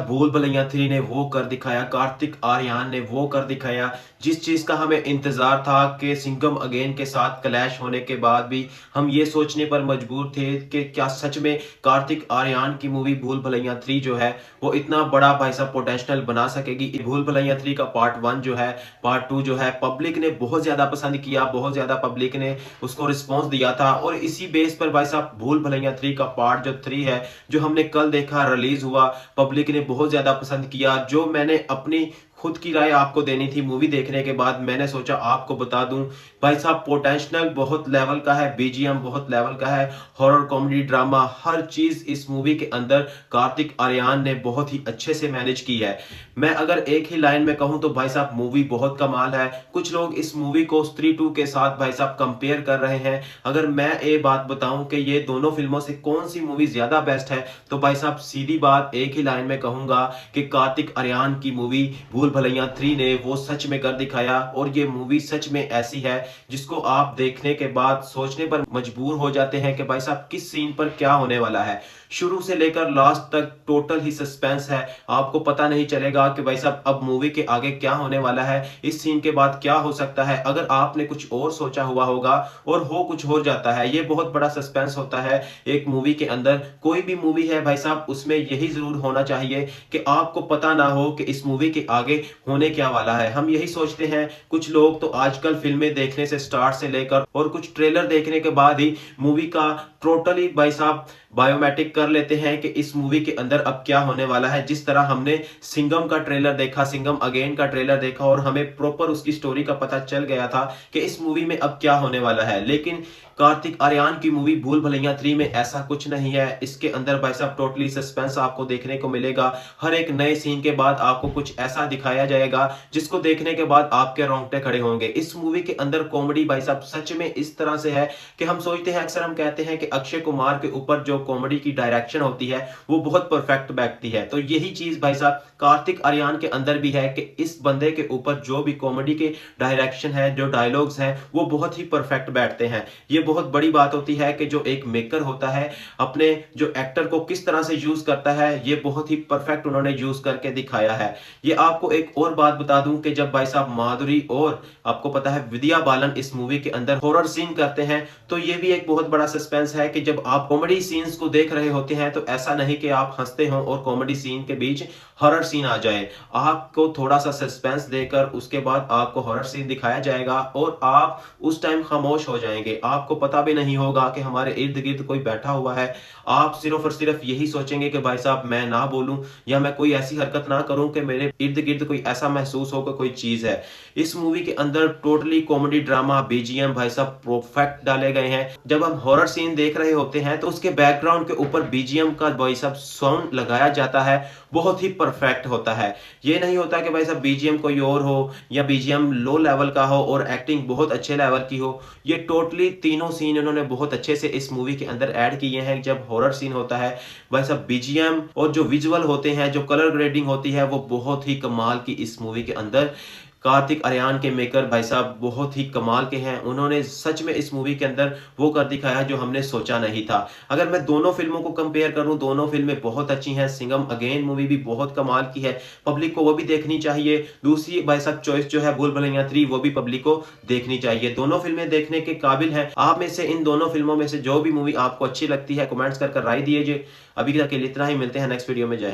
भूल भुलैया 3 ने वो कर दिखाया, कार्तिक आर्यन ने वो कर दिखाया, जिस चीज़ का हमें इंतज़ार था कि सिंघम अगेन के साथ क्लैश होने के बाद भी हम ये सोचने पर मजबूर थे कि क्या सच में कार्तिक आर्यन की मूवी भूल भुलैया 3 जो है, वो इतना बड़ा भाई साहब पोटेंशियल बना सकेगी। भूल भुलैया 3 का पार्ट 1 जो है, पार्ट 2 जो है, पब्लिक ने बहुत ज़्यादा पसंद किया, बहुत ज़्यादा पब्लिक ने उसको रिस्पॉन्स दिया था और इसी बेस पर भाई साहब भूल भुलैया 3 का पार्ट जो 3 है, जो हमने कल देखा, रिलीज़ हुआ, पब्लिक ने बहुत ज़्यादा पसंद किया। जो मैंने अपनी खुद की राय आपको देनी थी मूवी देखने के बाद, मैंने सोचा आपको बता दूं। भाई साहब पोटेंशियल बहुत लेवल का है, बीजीएम बहुत लेवल का है, हॉरर कॉमेडी ड्रामा हर चीज इस मूवी के अंदर कार्तिक आर्यन ने बहुत ही अच्छे से मैनेज की है। मैं अगर एक ही लाइन में कहूं तो भाई साहब मूवी बहुत कमाल है। कुछ लोग इस मूवी को स्त्री 2 के साथ भाई साहब कंपेयर कर रहे हैं। अगर मैं ये बात बताऊं कि ये दोनों फिल्मों से कौन सी मूवी ज्यादा बेस्ट है, तो भाई साहब सीधी बात एक ही लाइन में कहूंगा कि कार्तिक आर्यन की मूवी भूल भुलैया 3 ने वो सच में कर दिखाया। और ये मूवी सच में ऐसी है जिसको आप देखने के बाद सोचने पर मजबूर हो जाते हैं कि भाई साहब किस सीन पर क्या होने वाला है। शुरू से लेकर लास्ट तक टोटल ही सस्पेंस है, आपको पता नहीं चलेगा कि भाई साहब अब मूवी के आगे क्या होने वाला है, इस सीन के बाद क्या हो सकता है। अगर आपने कुछ और सोचा हुआ होगा और हो कुछ हो जाता है, ये बहुत बड़ा सस्पेंस होता है एक मूवी के अंदर। कोई भी मूवी है भाई साहब, उसमें यही जरूर होना चाहिए कि आपको पता ना हो कि इस मूवी के आगे होने क्या वाला है। हम यही सोचते हैं, कुछ लोग तो आजकल फिल्में देखने से स्टार्ट से लेकर और कुछ ट्रेलर देखने के बाद ही मूवी का टोटली भाई साहब बायोमेट्रिक कर लेते हैं कि इस मूवी के अंदर अब क्या होने वाला है। जिस तरह हमने सिंघम का ट्रेलर देखा, सिंघम अगेन का ट्रेलर देखा और हमें प्रॉपर उसकी स्टोरी का पता चल गया था कि इस मूवी में अब क्या होने वाला है। लेकिन कार्तिक आर्यन की मूवी भूल भुलैया 3 में ऐसा कुछ नहीं है। इसके अंदर भाई साहब टोटली सस्पेंस आपको देखने को मिलेगा। हर एक नए सीन के बाद आपको कुछ ऐसा दिखाया जाएगा जिसको देखने के बाद आपके रोंगटे खड़े होंगे। इस मूवी के अंदर कॉमेडी भाई साहब सच में इस तरह से है कि हम सोचते हैं, अक्सर हम कहते हैं कि अक्षय कुमार के ऊपर जो कॉमेडी की डायरेक्शन होती है वो बहुत परफेक्ट बैठती है। तो यही चीज भाई साहब कार्तिक आर्यन के अंदर भी है कि इस बंदे के ऊपर जो भी कॉमेडी के डायरेक्शन है, जो डायलॉग्स हैं, वो बहुत ही परफेक्ट बैठते हैं। ये बहुत बड़ी बात होती है कि जो एक मेकर होता है अपने जो एक्टर को किस तरह से यूज करता है, ये बहुत ही परफेक्ट उन्होंने यूज करके दिखाया है। ये आपको एक और बात बता दूं कि जब भाई साहब माधुरी और आपको पता है विद्या बालन इस मूवी के अंदर हॉरर सीन करते हैं, तो ये भी एक बहुत बड़ा सस्पेंस है कि जब आप कॉमेडी सीन्स को देख रहे होते हैं तो ऐसा नहीं कि आप हंसते हो और कॉमेडी सीन के बीच हॉरर सीन आ जाए। आपको थोड़ा सा सस्पेंस देकर उसके बाद आपको हॉरर सीन दिखाया जाएगा और आप उस टाइम खामोश हो जाएंगे। आपको पता भी नहीं होगा कि हमारे इर्द गिर्द कोई बैठा हुआ है। आप सिर्फ और सिर्फ यही सोचेंगे कि भाई साहब मैं ना बोलूं या मैं कोई ऐसी हरकत ना करूं कि मेरे इर्द गिर्द कोई ऐसा महसूस हो कि कोई चीज है। इस मूवी के अंदर टोटली कॉमेडी ड्रामा बीजीएम भाई साहब परफेक्ट डाले गए हैं। जब हम हॉरर सीन देख रहे होते हैं तो उसके बैकग्राउंड के ऊपर बीजीएम का भाई साहब साउंड लगाया जाता है, बहुत ही परफेक्ट होता है। ये नहीं होता कि भाई साहब बीजीएम कोई और हो या बीजीएम लो लेवल का हो और एक्टिंग बहुत अच्छे लेवल की हो। ये टोटली तीनों सीन उन्होंने बहुत अच्छे से इस मूवी के अंदर ऐड किए हैं। जब हॉरर सीन होता है भाई साहब बीजीएम और जो विजुअल होते हैं, जो कलर ग्रेडिंग होती है, वो बहुत ही कमाल की इस मूवी के अंदर। कार्तिक आर्यन के मेकर भाई साहब बहुत ही कमाल के हैं। उन्होंने सच में इस मूवी के अंदर वो कर दिखाया जो हमने सोचा नहीं था। अगर मैं दोनों फिल्मों को कंपेयर करूं, दोनों फिल्में बहुत अच्छी हैं। सिंघम अगेन मूवी भी बहुत कमाल की है, पब्लिक को वो भी देखनी चाहिए। दूसरी भाई साहब चॉइस जो है भूल भुलैया 3, वो भी पब्लिक को देखनी चाहिए। दोनों फिल्में देखने के काबिल हैं। आप में से इन दोनों फिल्मों में से जो भी मूवी आपको अच्छी लगती है कमेंट्स कर राय दीजिए। अभी तक के लिए इतना ही, मिलते हैं नेक्स्ट वीडियो में। जय